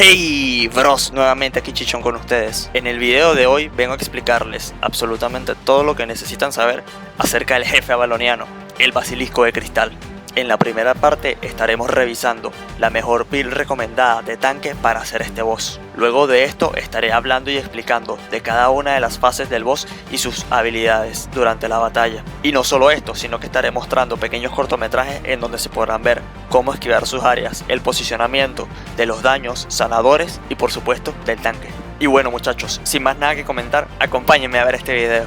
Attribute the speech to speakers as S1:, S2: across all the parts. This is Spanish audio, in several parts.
S1: Hey bros, nuevamente aquí Chichón con ustedes. En el video de hoy vengo a explicarles absolutamente todo lo que necesitan saber acerca del jefe avaloniano, el basilisco de cristal. En la primera parte estaremos revisando la mejor build recomendada de tanque para hacer este boss. Luego de esto estaré hablando y explicando de cada una de las fases del boss y sus habilidades durante la batalla. Y no solo esto, sino que estaré mostrando pequeños cortometrajes en donde se podrán ver cómo esquivar sus áreas, el posicionamiento de los daños, sanadores y por supuesto del tanque. Y bueno muchachos, sin más nada que comentar, acompáñenme a ver este video.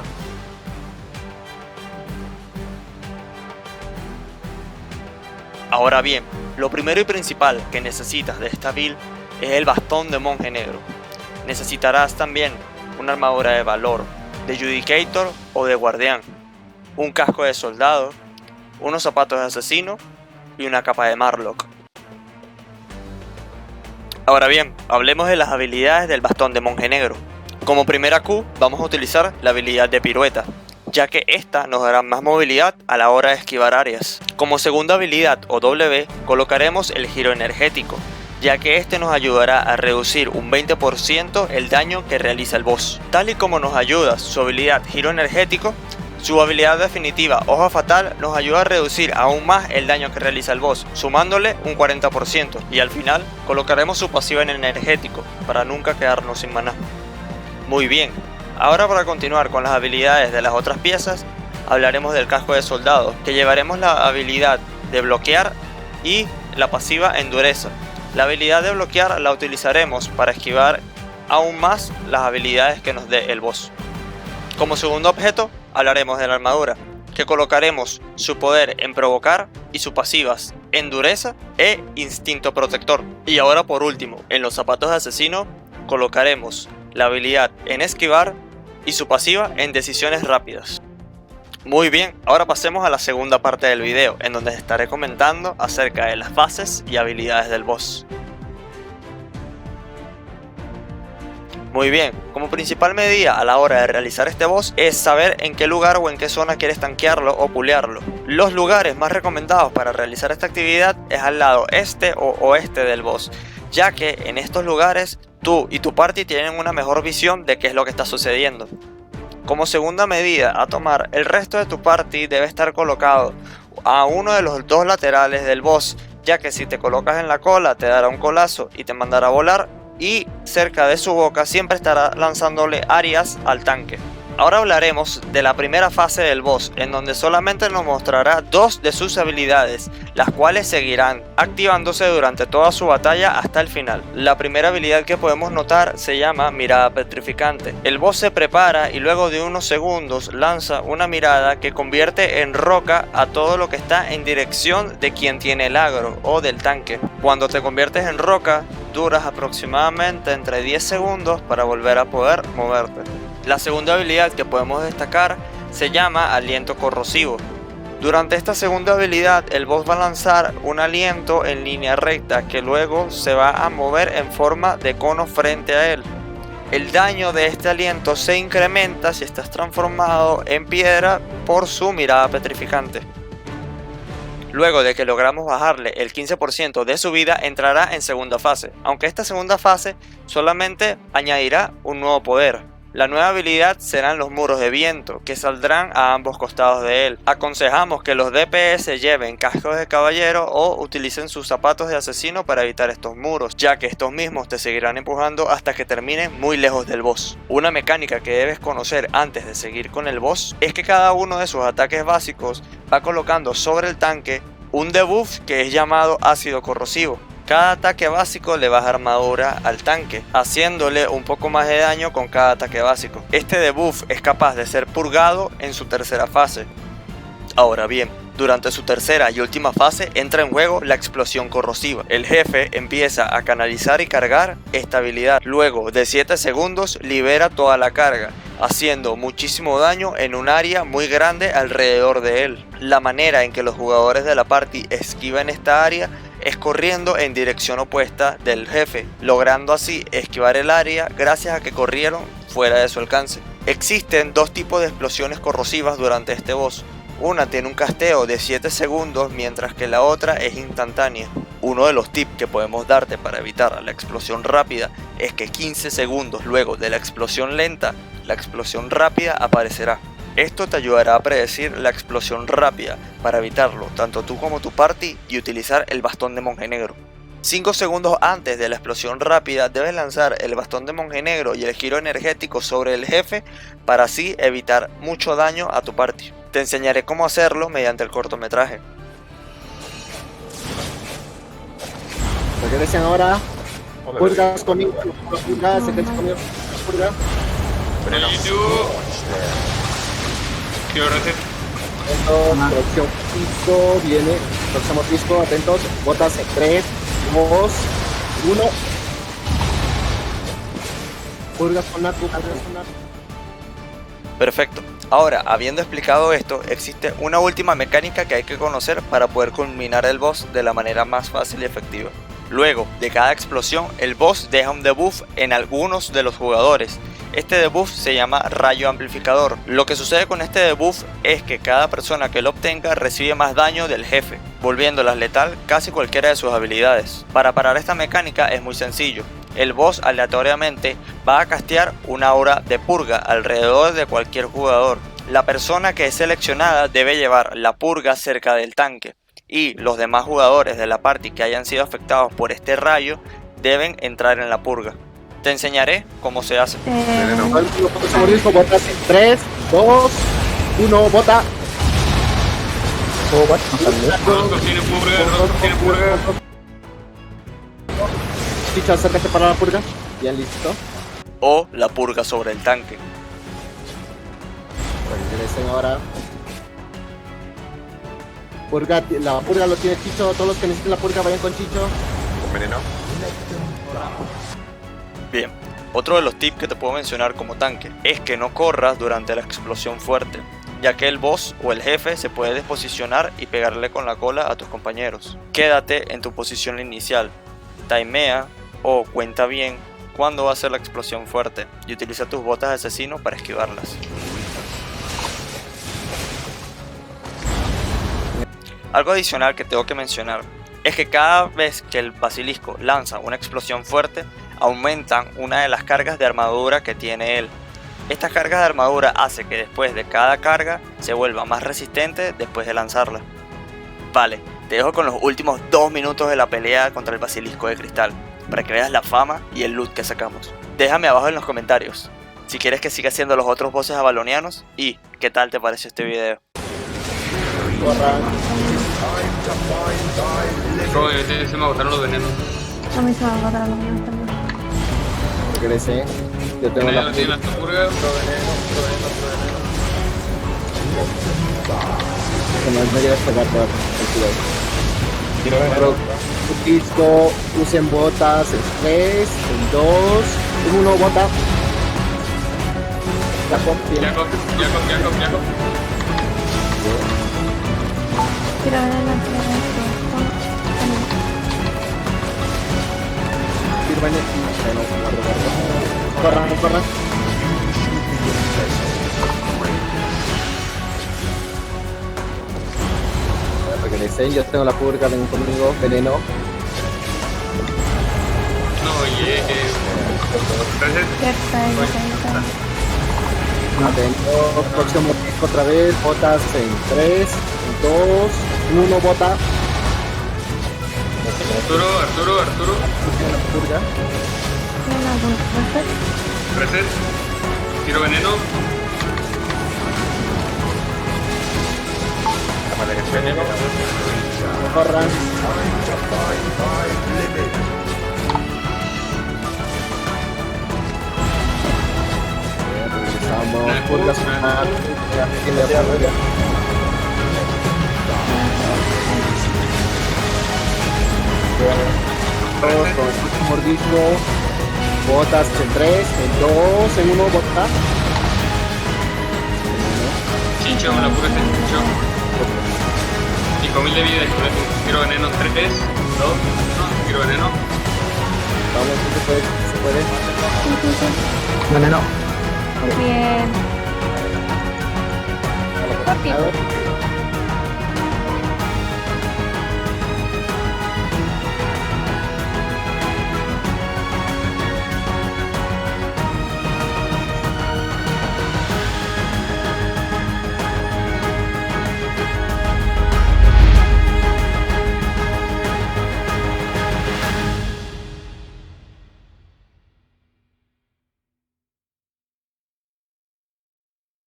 S1: Ahora bien, lo primero y principal que necesitas de esta build es el bastón de monje negro. Necesitarás también una armadura de valor, de Judicator o de guardián, un casco de soldado, unos zapatos de asesino y una capa de Marlock. Ahora bien, hablemos de las habilidades del bastón de monje negro. Como primera Q vamos a utilizar la habilidad de pirueta, ya que esta nos dará más movilidad a la hora de esquivar áreas. Como segunda habilidad o W colocaremos el giro energético, ya que este nos ayudará a reducir un 20% el daño que realiza el boss. Tal y como nos ayuda su habilidad giro energético, su habilidad definitiva hoja fatal nos ayuda a reducir aún más el daño que realiza el boss, sumándole un 40%, y al final colocaremos su pasiva en energético para nunca quedarnos sin maná. Muy bien. Ahora para continuar con las habilidades de las otras piezas, hablaremos del casco de soldado, que llevaremos la habilidad de bloquear y la pasiva endureza. La habilidad de bloquear la utilizaremos para esquivar aún más las habilidades que nos dé el boss. Como segundo objeto, hablaremos de la armadura, que colocaremos su poder en provocar y sus pasivas endureza e instinto protector. Y ahora por último, en los zapatos de asesino, colocaremos la habilidad en esquivar y su pasiva en decisiones rápidas. Muy bien, ahora pasemos a la segunda parte del video, en donde estaré comentando acerca de las fases y habilidades del boss. Muy bien, como principal medida a la hora de realizar este boss es saber en qué lugar o en qué zona quieres tanquearlo o pulearlo. Los lugares más recomendados para realizar esta actividad es al lado este o oeste del boss, ya que en estos lugares tú y tu party tienen una mejor visión de qué es lo que está sucediendo. Como segunda medida a tomar, el resto de tu party debe estar colocado a uno de los dos laterales del boss, ya que si te colocas en la cola te dará un colazo y te mandará a volar, y cerca de su boca siempre estará lanzándole áreas al tanque. Ahora hablaremos de la primera fase del boss, en donde solamente nos mostrará dos de sus habilidades, las cuales seguirán activándose durante toda su batalla hasta el final. La primera habilidad que podemos notar se llama mirada petrificante. El boss se prepara y luego de unos segundos lanza una mirada que convierte en roca a todo lo que está en dirección de quien tiene el agro o del tanque. Cuando te conviertes en roca, duras aproximadamente entre 10 segundos para volver a poder moverte. La segunda habilidad que podemos destacar se llama aliento corrosivo. Durante esta segunda habilidad el boss va a lanzar un aliento en línea recta que luego se va a mover en forma de cono frente a él. El daño de este aliento se incrementa si estás transformado en piedra por su mirada petrificante. Luego de que logramos bajarle el 15% de su vida, entrará en segunda fase, aunque esta segunda fase solamente añadirá un nuevo poder. La nueva habilidad serán los muros de viento, que saldrán a ambos costados de él. Aconsejamos que los DPS lleven cascos de caballero o utilicen sus zapatos de asesino para evitar estos muros, ya que estos mismos te seguirán empujando hasta que terminen muy lejos del boss. Una mecánica que debes conocer antes de seguir con el boss es que cada uno de sus ataques básicos va colocando sobre el tanque un debuff que es llamado ácido corrosivo. Cada ataque básico le baja armadura al tanque, haciéndole un poco más de daño con cada ataque básico. Este debuff es capaz de ser purgado en su tercera fase. Ahora bien, durante su tercera y última fase entra en juego la explosión corrosiva. El jefe empieza a canalizar y cargar esta habilidad. Luego de 7 segundos libera toda la carga, haciendo muchísimo daño en un área muy grande alrededor de él. La manera en que los jugadores de la party esquivan esta área es corriendo en dirección opuesta del jefe, logrando así esquivar el área gracias a que corrieron fuera de su alcance. Existen dos tipos de explosiones corrosivas durante este boss. Una tiene un casteo de 7 segundos, mientras que la otra es instantánea. Uno de los tips que podemos darte para evitar la explosión rápida es que 15 segundos luego de la explosión lenta, la explosión rápida aparecerá. Esto te ayudará a predecir la explosión rápida para evitarlo tanto tú como tu party y utilizar el bastón de monje negro. 5 segundos antes de la explosión rápida debes lanzar el bastón de monje negro y el giro energético sobre el jefe para así evitar mucho daño a tu party. Te enseñaré cómo hacerlo mediante el cortometraje.
S2: Regresen ahora. Purgas conmigo. Purgas, se quedan conmigo. Purga.
S3: Quiero reset.
S2: Próximo disco viene. Próximo disco, atentos. Botas en 3, 2, 1. Purgas con Naku, purgas con Naku.
S1: Perfecto. Ahora, habiendo explicado esto, existe una última mecánica que hay que conocer para poder culminar el boss de la manera más fácil y efectiva. Luego de cada explosión, el boss deja un debuff en algunos de los jugadores. Este debuff se llama rayo amplificador. Lo que sucede con este debuff es que cada persona que lo obtenga recibe más daño del jefe, volviéndolas letal casi cualquiera de sus habilidades. Para parar esta mecánica es muy sencillo. El boss aleatoriamente va a castear una aura de purga alrededor de cualquier jugador. La persona que es seleccionada debe llevar la purga cerca del tanque. Y los demás jugadores de la party que hayan sido afectados por este rayo deben entrar en la purga. Te enseñaré cómo se hace.
S2: Próximo disco, botas en 3, 2, 1, bota.
S3: Rosco tiene purga, Rosco tiene purga.
S2: Chicho, acércate para la purga. Bien, listo.
S1: O la purga sobre el tanque.
S2: Regresen ahora. Purga, la purga lo tiene Chicho. Todos los que necesiten la purga vayan con Chicho.
S4: Con veneno.
S1: Bien, otro de los tips que te puedo mencionar como tanque es que no corras durante la explosión fuerte, ya que el boss o el jefe se puede desposicionar y pegarle con la cola a tus compañeros. Quédate en tu posición inicial, timea o cuenta bien cuándo va a ser la explosión fuerte y utiliza tus botas de asesino para esquivarlas. Algo adicional que tengo que mencionar es que cada vez que el basilisco lanza una explosión fuerte, aumentan una de las cargas de armadura que tiene él. Estas cargas de armadura hace que después de cada carga se vuelva más resistente después de lanzarla. Vale, te dejo con los últimos 2 minutos de la pelea contra el basilisco de cristal, para que veas la fama y el loot que sacamos. Déjame abajo en los comentarios si quieres que siga haciendo los otros bosses avalonianos y qué tal te pareció este video.
S3: Se me agotaron los venenos.
S5: A mí se me va a agotar los míos también.
S2: Regresen. Yo tengo la
S3: Tiene la purga.
S2: que no llegas a pegar toda el disco, usen botas en 3, en 2, en 1, bota. Jacob, bien.
S3: Jacob.
S5: Quiero ver la
S2: Firman corran. Regresen, yo tengo la purga, ven conmigo, veneno.
S3: No, reset.
S2: Atento, próximo disco otra vez, botas en 3, en 2, en 1, bota.
S3: Arturo.
S2: La purga.
S3: Reset. Tiro veneno.
S2: Corran. Regresamos, purgas con el último mordisco, botas en 3, en 2, en 1, bota.
S3: Chicho, la purga está en Chicho. 5000 de vida y con esto tiro veneno 3, 2, 1, tiro veneno.
S2: Vamos, se puede.
S5: Bien. Rápido.